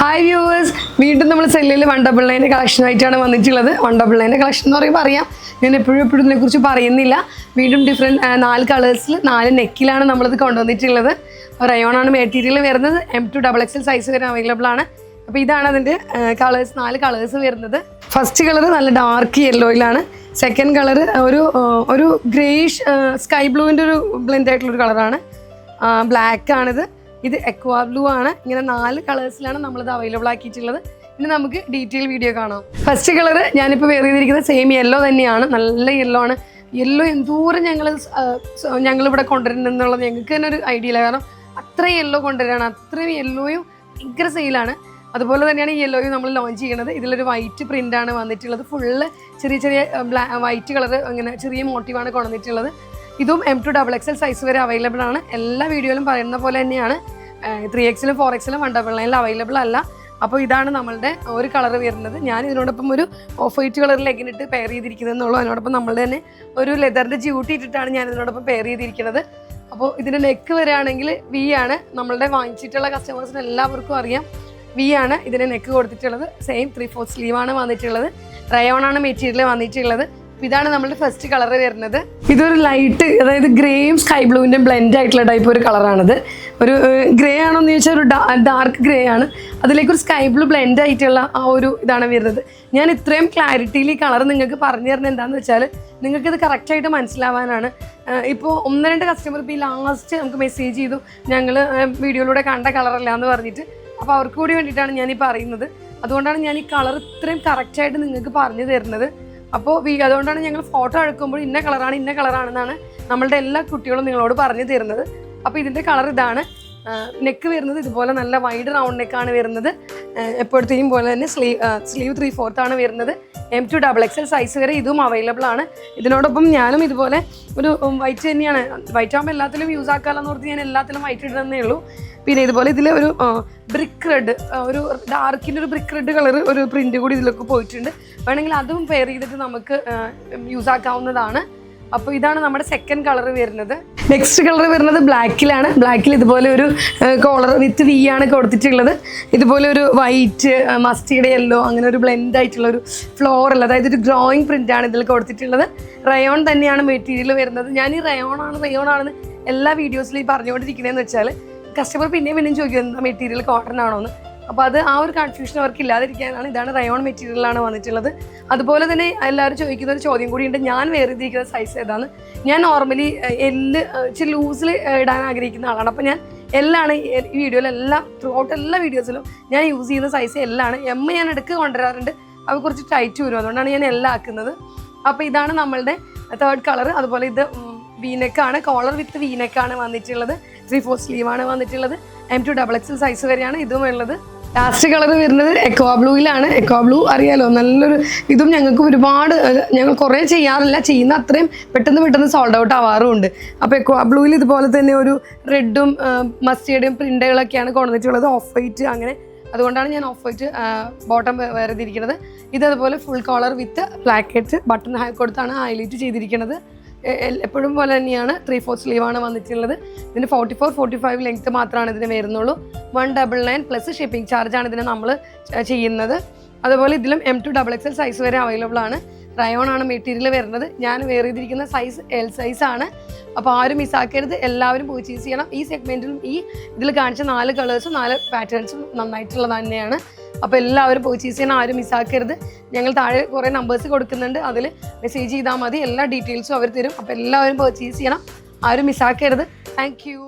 Hi viewers, വീണ്ടും നമ്മൾ സെല്ലിൽ 199 കളക്ഷനായിട്ടാണ് വന്നിട്ടുള്ളത്. 199 കളക്ഷൻ എന്ന് പറയുമ്പോൾ അറിയാം, ഞാൻ എപ്പോഴും ഇതിനെക്കുറിച്ച് പറയുന്നില്ല. വീണ്ടും ഡിഫറെൻറ്റ് 4 കളേഴ്സിൽ 4 നെക്കിലാണ് നമ്മളിത് കൊണ്ടുവന്നിട്ടുള്ളത്. റയോണാണ് മെറ്റീരിയൽ വരുന്നത്. M2XXL സൈസ് വരെ അവൈലബിൾ ആണ്. അപ്പോൾ ഇതാണ് അതിൻ്റെ കളേഴ്സ്, 4 കളേഴ്സ് വരുന്നത്. ഫസ്റ്റ് കളർ നല്ല ഡാർക്ക് യെല്ലോയിലാണ്. സെക്കൻഡ് കളർ ഒരു ഗ്രേഷ് സ്കൈ ബ്ലൂവിൻ്റെ ഒരു ബ്ലെൻഡ് ആയിട്ടുള്ളൊരു കളറാണ്. ബ്ലാക്ക് ആണിത്. ഇത് എക്വാ ബ്ലൂ ആണ്. ഇങ്ങനെ 4 കളേഴ്സിലാണ് നമ്മളിത് അവൈലബിൾ ആക്കിയിട്ടുള്ളത്. ഇനി നമുക്ക് ഡീറ്റെയിൽ വീഡിയോ കാണാം. ഫസ്റ്റ് കളർ ഞാനിപ്പോൾ വെയർ ചെയ്തിരിക്കുന്നത് സെയിം യെല്ലോ തന്നെയാണ്. നല്ല യെല്ലോ ആണ്. യെല്ലോ എന്തോരം ഞങ്ങളിവിടെ കൊണ്ടുവരുന്നുള്ളത് ഞങ്ങൾക്ക് തന്നെ ഒരു ഐഡിയ ഇല്ല. കാരണം അത്രയും യെല്ലോ കൊണ്ടുവരാണ്. അത്രയും യെല്ലോയും ഭയങ്കര സെയിലാണ്. അതുപോലെ തന്നെയാണ് ഈ യെല്ലോയും നമ്മൾ ലോഞ്ച് ചെയ്യുന്നത്. ഇതിലൊരു വൈറ്റ് പ്രിൻ്റാണ് വന്നിട്ടുള്ളത്. ഫുള്ള് ചെറിയ വൈറ്റ് കളർ അങ്ങനെ ചെറിയ മോട്ടീവാണ് കൊണ്ടുവന്നിട്ടുള്ളത്. ഇതും M2XXL സൈസ് വരെ അവൈലബിൾ ആണ്. എല്ലാ വീഡിയോയിലും പറയുന്ന പോലെ തന്നെയാണ്. 3Xലും 4Xലും 199 അവൈലബിൾ അല്ല. അപ്പോൾ ഇതാണ് നമ്മളുടെ ഒരു കളർ വരുന്നത്. ഞാൻ ഇതിനോടൊപ്പം ഒരു ഓഫ് വൈറ്റ് കളർ ലെഗിനിട്ട് പെയർ ചെയ്തിരിക്കുന്നതെന്നുള്ളൂ. അതിനോടൊപ്പം നമ്മളുടെ തന്നെ ഒരു ലെതറിൻ്റെ ജ്യൂട്ടി ഇട്ടിട്ടാണ് ഞാൻ ഇതിനോടൊപ്പം പെയർ ചെയ്തിരിക്കുന്നത്. അപ്പോൾ ഇതിൻ്റെ നെക്ക് വരികയാണെങ്കിൽ V ആണ്. നമ്മളുടെ വാങ്ങിച്ചിട്ടുള്ള കസ്റ്റമേഴ്സിന് എല്ലാവർക്കും അറിയാം, V ആണ് ഇതിൻ്റെ നെക്ക് കൊടുത്തിട്ടുള്ളത്. സെയിം 3/4 സ്ലീവാണ് വന്നിട്ടുള്ളത്. റയോണാണ് മെറ്റീരിയൽ വന്നിട്ടുള്ളത്. ഇതാണ് നമ്മുടെ ഫസ്റ്റ് കളർ വരുന്നത്. ഇതൊരു ലൈറ്റ്, അതായത് ഗ്രേയും സ്കൈ ബ്ലൂവിൻ്റെ ബ്ലെൻഡ് ആയിട്ടുള്ള ടൈപ്പ് ഒരു കളറാണിത്. ഒരു ഗ്രേ ആണോ എന്ന് ചോദിച്ചാൽ ഒരു ഡാർക്ക് ഗ്രേ ആണ്. അതിലേക്കൊരു സ്കൈ ബ്ലൂ ബ്ലെൻഡ് ആയിട്ടുള്ള ആ ഒരു ഇതാണ് വരുന്നത്. ഞാൻ ഇത്രയും ക്ലാരിറ്റിയിൽ ഈ കളർ നിങ്ങൾക്ക് പറഞ്ഞു തരുന്നത് എന്താണെന്ന് വെച്ചാൽ നിങ്ങൾക്കിത് കറക്റ്റായിട്ട് മനസ്സിലാവാനാണ്. ഇപ്പോൾ 1-2 കസ്റ്റമർ ഇപ്പോൾ ഈ ലാസ്റ്റ് നമുക്ക് മെസ്സേജ് ചെയ്തു, ഞങ്ങൾ വീഡിയോയിലൂടെ കണ്ട കളറല്ല എന്ന് പറഞ്ഞിട്ട്. അപ്പോൾ അവർക്ക് കൂടി വേണ്ടിയിട്ടാണ് ഞാൻ ഈ പറയുന്നത്. അതുകൊണ്ടാണ് ഞാൻ ഈ കളർ ഇത്രയും കറക്റ്റായിട്ട് നിങ്ങൾക്ക് പറഞ്ഞു തരുന്നത്. അപ്പോൾ അതുകൊണ്ടാണ് ഞങ്ങൾ ഫോട്ടോ എടുക്കുമ്പോൾ ഇന്ന കളറാണെന്നാണ് നമ്മളുടെ എല്ലാ കുട്ടികളും നിങ്ങളോട് പറഞ്ഞു തരുന്നത്. അപ്പോൾ ഇതിൻ്റെ കളർ ഇതാണ്. നെക്ക് വരുന്നത് ഇതുപോലെ നല്ല വൈഡ് റൗണ്ട് നെക്കാണ് വരുന്നത്. എപ്പോഴത്തെയും പോലെ തന്നെ സ്ലീവ് 3/4 ആണ് വരുന്നത്. M2XXL സൈസ് വരെ ഇതും അവൈലബിൾ ആണ്. ഇതിനോടൊപ്പം ഞാനും ഇതുപോലെ ഒരു വൈറ്റ് തന്നെയാണ്. വൈറ്റ് ആകുമ്പോൾ എല്ലാത്തിലും യൂസ് ആക്കാമെന്ന് ഓർത്ത് ഞാൻ എല്ലാത്തിലും വൈറ്റ് ഇടുന്നേ ഉള്ളൂ. പിന്നെ ഇതുപോലെ ഇതിൽ ഒരു ബ്രിക്ക് റെഡ്, ഒരു ഡാർക്കിൻ്റെ ഒരു ബ്രിക്ക് റെഡ് കളർ ഒരു പ്രിൻ്റ് കൂടി ഇതിലൊക്കെ പോയിട്ടുണ്ട്. വേണമെങ്കിൽ അതും പെയർ ചെയ്തിട്ട് നമുക്ക് യൂസ് ആക്കാവുന്നതാണ്. അപ്പോൾ ഇതാണ് നമ്മുടെ സെക്കൻഡ് കളർ വരുന്നത്. നെക്സ്റ്റ് കളർ വരുന്നത് ബ്ലാക്കിലാണ്. ബ്ലാക്കിൽ ഇതുപോലെ ഒരു കോളർ വിത്ത് V ആണ് കൊടുത്തിട്ടുള്ളത്. ഇതുപോലെ ഒരു വൈറ്റ്, മസ്റ്റേർഡ് യെല്ലോ, അങ്ങനെ ഒരു ബ്ലെൻഡ് ആയിട്ടുള്ള ഒരു ഫ്ലോറൽ, അതായത് ഒരു ഡ്രോയിങ് പ്രിൻ്റാണ് ഇതിൽ കൊടുത്തിട്ടുള്ളത്. റയോൺ തന്നെയാണ് മെറ്റീരിയൽ വരുന്നത്. ഞാൻ ഈ റയോൺ ആണെന്ന് എല്ലാ വീഡിയോസിലും ഈ പറഞ്ഞുകൊണ്ടിരിക്കുന്നതെന്ന് വെച്ചാൽ കസ്റ്റമർ പിന്നെയും ചോദിക്കും എന്താ മെറ്റീരിയൽ കോട്ടൺ ആണോ എന്ന്. അപ്പോൾ അത് ആ ഒരു കൺഫ്യൂഷൻ അവർക്ക് ഇല്ലാതിരിക്കാനാണ്. ഇതാണ് റയോൺ മെറ്റീരിയലാണ് വന്നിട്ടുള്ളത്. അതുപോലെ തന്നെ എല്ലാവരും ചോദിക്കുന്ന ഒരു ചോദ്യം കൂടിയുണ്ട്, ഞാൻ വേറെ ചെയ്തിരിക്കുന്ന സൈസ് ഏതാണ്. ഞാൻ നോർമലി ഇച്ചിരി ലൂസിൽ ഇടാൻ ആഗ്രഹിക്കുന്ന ആളാണ്. അപ്പോൾ ഞാൻ എല്ലാണ് ഈ വീഡിയോയിലെല്ലാം എല്ലാ വീഡിയോസിലും ഞാൻ യൂസ് ചെയ്യുന്ന സൈസ് എല്ലാണ്. M ഞാൻ ഇടയ്ക്ക് കൊണ്ടുവരാറുണ്ട്, അത് കുറച്ച് ടൈറ്റ് വരും. അതുകൊണ്ടാണ് ഞാൻ എല്ലാം ആക്കുന്നത്. അപ്പോൾ ഇതാണ് നമ്മളുടെ തേർഡ് കളർ. അതുപോലെ ഇത് വീനെക്കാണ്, കോളർ വിത്ത് വീനെക്കാണ് വന്നിട്ടുള്ളത്. 3/4 സ്ലീവാണ് വന്നിട്ടുള്ളത്. M2XXL സൈസ് വരെയാണ് ഇതും ഉള്ളത്. ലാസ്റ്റ് കളർ വരുന്നത് എക്വാ ബ്ലൂയിലാണ്. എക്വാ ബ്ലൂ അറിയാലോ, നല്ലൊരു ഇതും ഞങ്ങൾ കുറേ ചെയ്യാറില്ല. ചെയ്യുന്ന അത്രയും പെട്ടെന്ന് സോൾഡ് ഔട്ട് ആവാറുമുണ്ട്. അപ്പോൾ എക്വാ ബ്ലൂയിൽ ഇതുപോലെ തന്നെ ഒരു റെഡും മസ്റ്റേർഡും പ്രിൻ്റുകളൊക്കെയാണ് കൊണ്ടുവന്നിട്ടുള്ളത്. ഓഫ് വൈറ്റ് അങ്ങനെ, അതുകൊണ്ടാണ് ഞാൻ ഓഫ് വൈറ്റ് ബോട്ടം വേർതിരിക്കുന്നത്. ഇതതുപോലെ ഫുൾ കോളർ വിത്ത് ബ്ലാക്കറ്റ് ബട്ടൺ കൊടുത്താണ് ഹൈലൈറ്റ് ചെയ്തിരിക്കുന്നത്. എപ്പോഴും പോലെ തന്നെയാണ് 3/4 സ്ലീവാണ് വന്നിട്ടുള്ളത്. ഇതിന് 44-45 ലെങ്ത്ത് മാത്രമാണ് ഇതിന് വരുന്നുള്ളൂ. 199 പ്ലസ് ഷിപ്പിംഗ് ചാർജാണ് ഇതിന് നമ്മൾ ചെയ്യുന്നത്. അതുപോലെ ഇതിലും M2XXL സൈസ് വരെ അവൈലബിൾ ആണ്. റയോൺ ആണ് മെറ്റീരിയൽ വരുന്നത്. ഞാൻ വെയർ ചെയ്തിരിക്കുന്ന സൈസ് L സൈസ് ആണ്. അപ്പോൾ ആരും മിസ്സാക്കരുത്, എല്ലാവരും പർച്ചേസ് ചെയ്യണം. ഈ സെഗ്മെൻറ്റിലും ഇതിൽ കാണിച്ച 4 കളേഴ്സും 4 പാറ്റേൺസും നന്നായിട്ടുള്ളത് തന്നെയാണ്. അപ്പോൾ എല്ലാവരും പർച്ചേസ് ചെയ്യണം, ആരും മിസ്സാക്കരുത്. ഞങ്ങൾ താഴെ കുറേ നമ്പേഴ്സ് കൊടുക്കുന്നുണ്ട്, അതിൽ മെസ്സേജ് ചെയ്താൽ മതി. എല്ലാ ഡീറ്റെയിൽസും അവർ തരും. അപ്പോൾ എല്ലാവരും പർച്ചേസ് ചെയ്യണം, ആരും മിസ്സാക്കരുത്. Thank you.